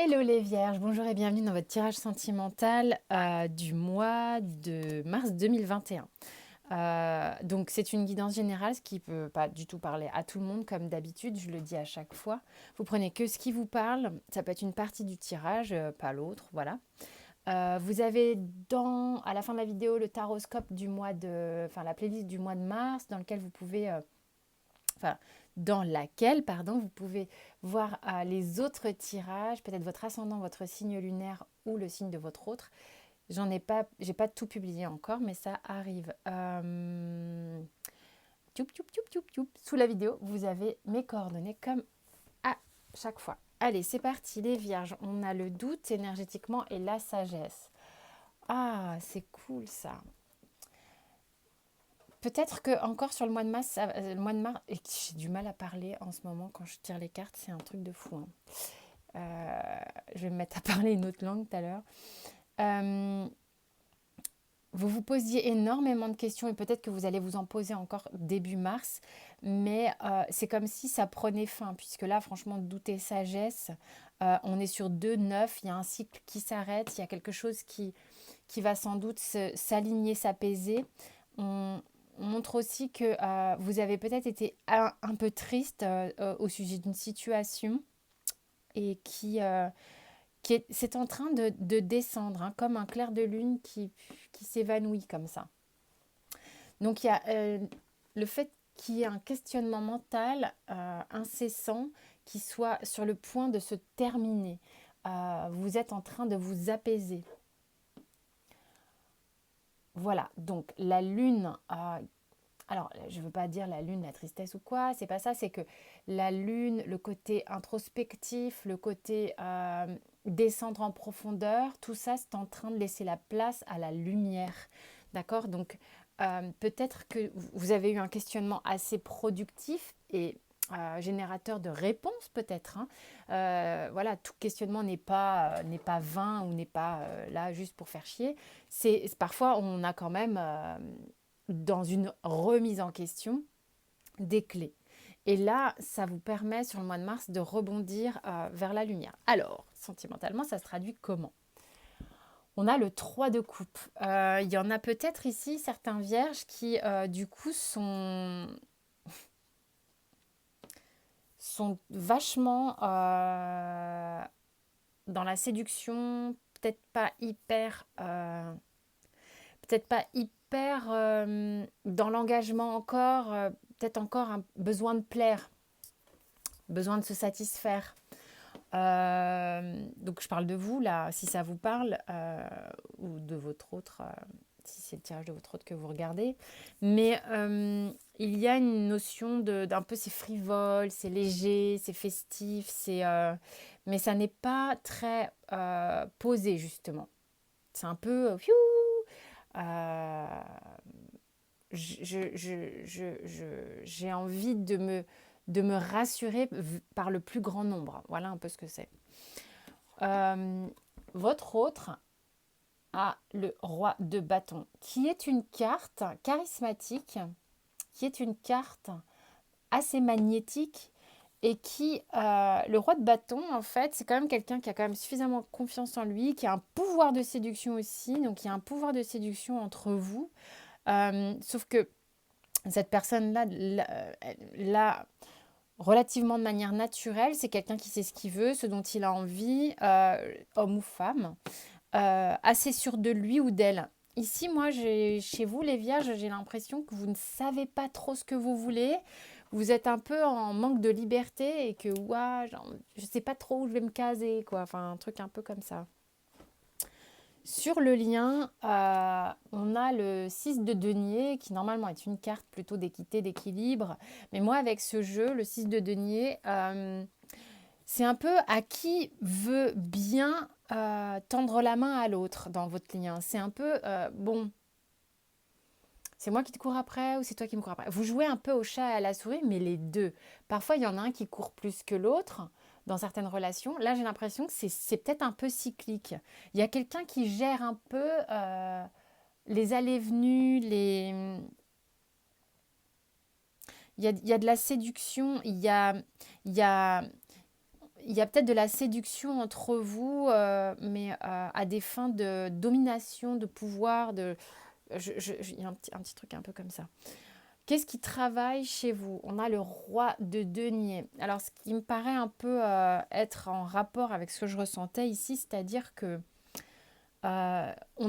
Hello les vierges, bonjour et bienvenue dans votre tirage sentimental du mois de mars 2021. Donc c'est une guidance générale, ce qui ne peut pas du tout parler à tout le monde comme d'habitude, je le dis à chaque fois. Vous prenez que ce qui vous parle, ça peut être une partie du tirage, pas l'autre, voilà. Vous avez à la fin de la vidéo le taroscope enfin la playlist du mois de mars dans lequel vous pouvez enfin, dans laquelle, pardon, vous pouvez voir les autres tirages, peut-être votre ascendant, votre signe lunaire ou le signe de votre autre. J'ai pas tout publié encore, mais ça arrive. Sous la vidéo, vous avez mes coordonnées comme à chaque fois. Allez, c'est parti, les vierges. On a le doute énergétiquement et la sagesse. Ah, c'est cool ça. Peut-être que encore sur le mois de mars, le mois de mars, et j'ai du mal à parler en ce moment quand je tire les cartes, c'est un truc de fou, hein. Je vais me mettre à parler une autre langue tout à l'heure. Euh, vous vous posiez énormément de questions et peut-être que vous allez vous en poser encore début mars, mais c'est comme si ça prenait fin, puisque là, franchement, doute et sagesse, on est sur 2-9, il y a un cycle qui s'arrête, il y a quelque chose qui va sans doute s'aligner, s'apaiser. On montre aussi que vous avez peut-être été un peu triste au sujet d'une situation et c'est en train de descendre, hein, comme un clair de lune qui s'évanouit comme ça. Donc il y a le fait qu'il y ait un questionnement mental incessant qui soit sur le point de se terminer. Vous êtes en train de vous apaiser. Voilà, donc la lune, alors je ne veux pas dire la lune, la tristesse ou quoi, c'est pas ça, c'est que la lune, le côté introspectif, le côté descendre en profondeur, tout ça c'est en train de laisser la place à la lumière, d'accord? Donc peut-être que vous avez eu un questionnement assez productif et générateur de réponses peut-être, hein. Voilà, tout questionnement n'est pas vain ou n'est pas là juste pour faire chier. Parfois on a quand même dans une remise en question des clés. Et là, ça vous permet sur le mois de mars de rebondir vers la lumière. Alors, sentimentalement, ça se traduit comment? On a le 3 de coupe. Il y en a peut-être ici certains vierges qui, du coup, sont vachement dans la séduction, peut-être pas hyper dans l'engagement encore, peut-être encore un besoin de plaire, besoin de se satisfaire. Donc je parle de vous là, si ça vous parle, ou de votre autre, si c'est le tirage de votre autre que vous regardez. Mais il y a une notion d'un peu c'est frivole, c'est léger, c'est festif, mais ça n'est pas très posé justement. C'est un peu euh, j'ai envie de me rassurer par le plus grand nombre. Voilà un peu ce que c'est. Euh, Votre autre a le roi de bâton, qui est une carte charismatique, qui est une carte assez magnétique et le roi de bâton, en fait, c'est quand même quelqu'un qui a quand même suffisamment confiance en lui, qui a un pouvoir de séduction aussi, donc il y a un pouvoir de séduction entre vous. Sauf que cette personne-là, là, relativement de manière naturelle, c'est quelqu'un qui sait ce qu'il veut, ce dont il a envie, homme ou femme, assez sûr de lui ou d'elle. Ici, moi, chez vous, les vierges, j'ai l'impression que vous ne savez pas trop ce que vous voulez. Vous êtes un peu en manque de liberté et que, ouah, je ne sais pas trop où je vais me caser, quoi. Enfin, un truc un peu comme ça. Sur le lien, on a le 6 de denier qui normalement est une carte plutôt d'équité, d'équilibre. Mais moi avec ce jeu, le 6 de denier, c'est un peu à qui veut bien tendre la main à l'autre dans votre lien. C'est un peu, bon, c'est moi qui te cours après ou c'est toi qui me cours après. Vous jouez un peu au chat et à la souris, mais les deux. Parfois, il y en a un qui court plus que l'autre dans certaines relations. Là, j'ai l'impression que c'est peut-être un peu cyclique. Il y a quelqu'un qui gère un peu les allées-venues, il y a de la séduction, il y a il y a peut-être de la séduction entre vous, mais à des fins de domination, de pouvoir, il y a un petit truc un peu comme ça. Qu'est-ce qui travaille chez vous? On a le roi de denier. Alors, ce qui me paraît un peu être en rapport avec ce que je ressentais ici, c'est-à-dire que on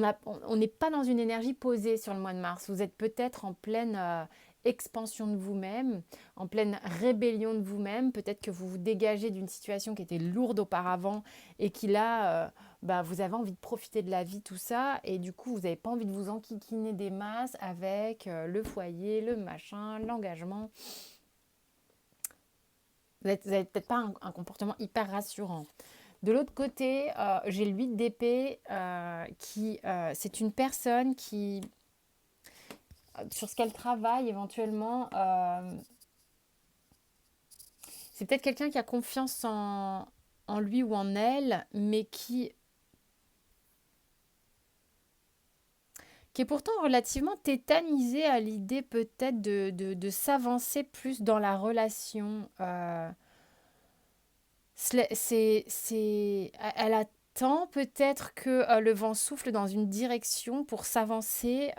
n'est pas dans une énergie posée sur le mois de mars. Vous êtes peut-être en pleine expansion de vous-même, en pleine rébellion de vous-même. Peut-être que vous vous dégagez d'une situation qui était lourde auparavant et qui là, vous avez envie de profiter de la vie, tout ça. Et du coup, vous n'avez pas envie de vous enquiquiner des masses avec le foyer, le machin, l'engagement. Vous n'avez peut-être pas un comportement hyper rassurant. De l'autre côté, j'ai le 8 d'épée c'est une personne qui, sur ce qu'elle travaille éventuellement, c'est peut-être quelqu'un qui a confiance en lui ou en elle, mais qui est pourtant relativement tétanisé à l'idée peut-être de s'avancer plus dans la relation. Elle attend peut-être que le vent souffle dans une direction pour s'avancer,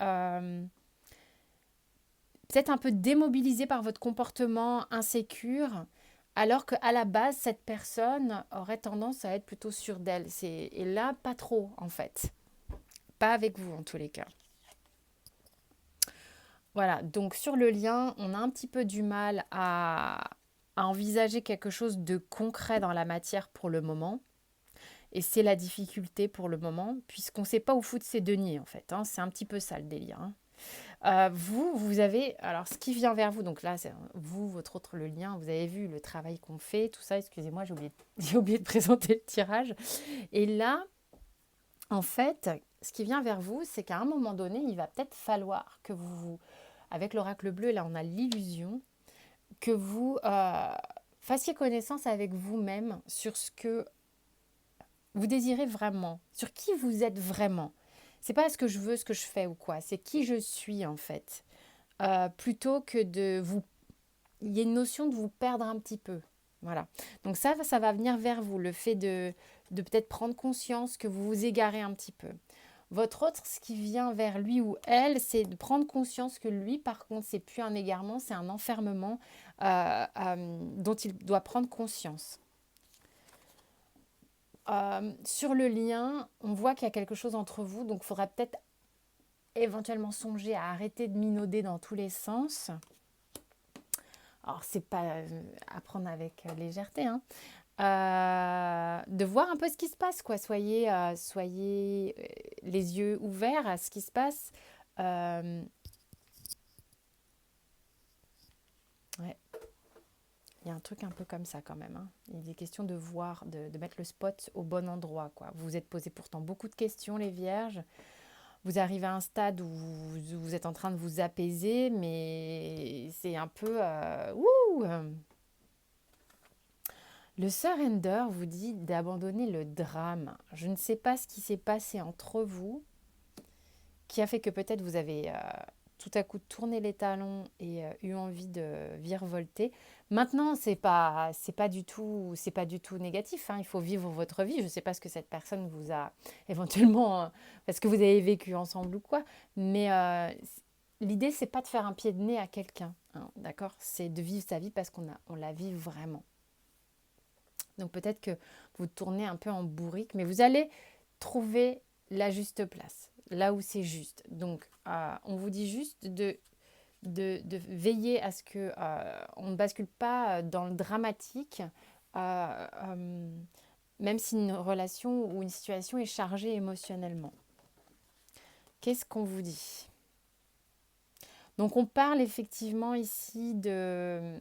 peut-être un peu démobilisée par votre comportement insécure, alors qu'à la base, cette personne aurait tendance à être plutôt sûre d'elle. Et là, pas trop, en fait. Pas avec vous, en tous les cas. Voilà, donc sur le lien, on a un petit peu du mal à envisager quelque chose de concret dans la matière pour le moment. Et c'est la difficulté pour le moment, puisqu'on ne sait pas où foutre ses deniers, en fait. Hein. C'est un petit peu ça le délire. Hein. Vous avez, alors ce qui vient vers vous, donc là, c'est vous, votre autre, le lien, vous avez vu le travail qu'on fait, tout ça, excusez-moi, j'ai oublié de présenter le tirage. Et là, en fait, ce qui vient vers vous, c'est qu'à un moment donné, il va peut-être falloir que avec l'oracle bleu, là, on a l'illusion, que vous fassiez connaissance avec vous-même sur ce que vous désirez vraiment, sur qui vous êtes vraiment. C'est pas ce que je veux, ce que je fais ou quoi, c'est qui je suis en fait. Plutôt que de vous... Il y a une notion de vous perdre un petit peu. Voilà. Donc ça va venir vers vous, le fait de peut-être prendre conscience que vous vous égarez un petit peu. Votre autre, ce qui vient vers lui ou elle, c'est de prendre conscience que lui, par contre, c'est plus un égarement, c'est un enfermement dont il doit prendre conscience. Sur le lien, on voit qu'il y a quelque chose entre vous, donc il faudra peut-être éventuellement songer à arrêter de minauder dans tous les sens. Alors, c'est pas à prendre avec légèreté, hein. De voir un peu ce qui se passe, quoi. Soyez les yeux ouverts à ce qui se passe. Ouais, il y a un truc un peu comme ça quand même. Hein. Il est question de voir, de mettre le spot au bon endroit, quoi. Vous vous êtes posé pourtant beaucoup de questions, les vierges. Vous arrivez à un stade où vous êtes en train de vous apaiser, mais c'est un peu... Le surrender vous dit d'abandonner le drame. Je ne sais pas ce qui s'est passé entre vous, qui a fait que peut-être vous avez tout à coup tourné les talons et eu envie de virevolter. Maintenant, c'est pas du tout négatif. Hein. Il faut vivre votre vie. Je ne sais pas ce que cette personne vous a éventuellement, parce que vous avez vécu ensemble ou quoi. Mais l'idée, c'est pas de faire un pied de nez à quelqu'un. Hein, d'accord? C'est de vivre sa vie parce on la vit vraiment. Donc peut-être que vous tournez un peu en bourrique, mais vous allez trouver la juste place, là où c'est juste. Donc on vous dit juste de veiller à ce que on ne bascule pas dans le dramatique, même si une relation ou une situation est chargée émotionnellement. Qu'est-ce qu'on vous dit? Donc on parle effectivement ici de...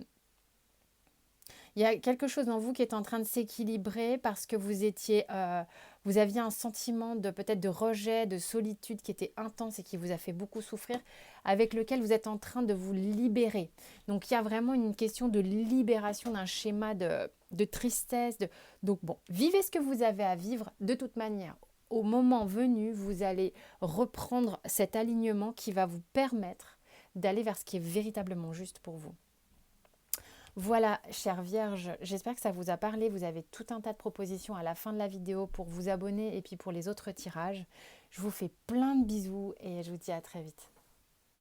Il y a quelque chose en vous qui est en train de s'équilibrer parce que vous aviez un sentiment de peut-être de rejet, de solitude qui était intense et qui vous a fait beaucoup souffrir, avec lequel vous êtes en train de vous libérer. Donc il y a vraiment une question de libération d'un schéma de tristesse. Donc bon, vivez ce que vous avez à vivre de toute manière. Au moment venu, vous allez reprendre cet alignement qui va vous permettre d'aller vers ce qui est véritablement juste pour vous. Voilà, chère Vierge, j'espère que ça vous a parlé. Vous avez tout un tas de propositions à la fin de la vidéo pour vous abonner et puis pour les autres tirages. Je vous fais plein de bisous et je vous dis à très vite.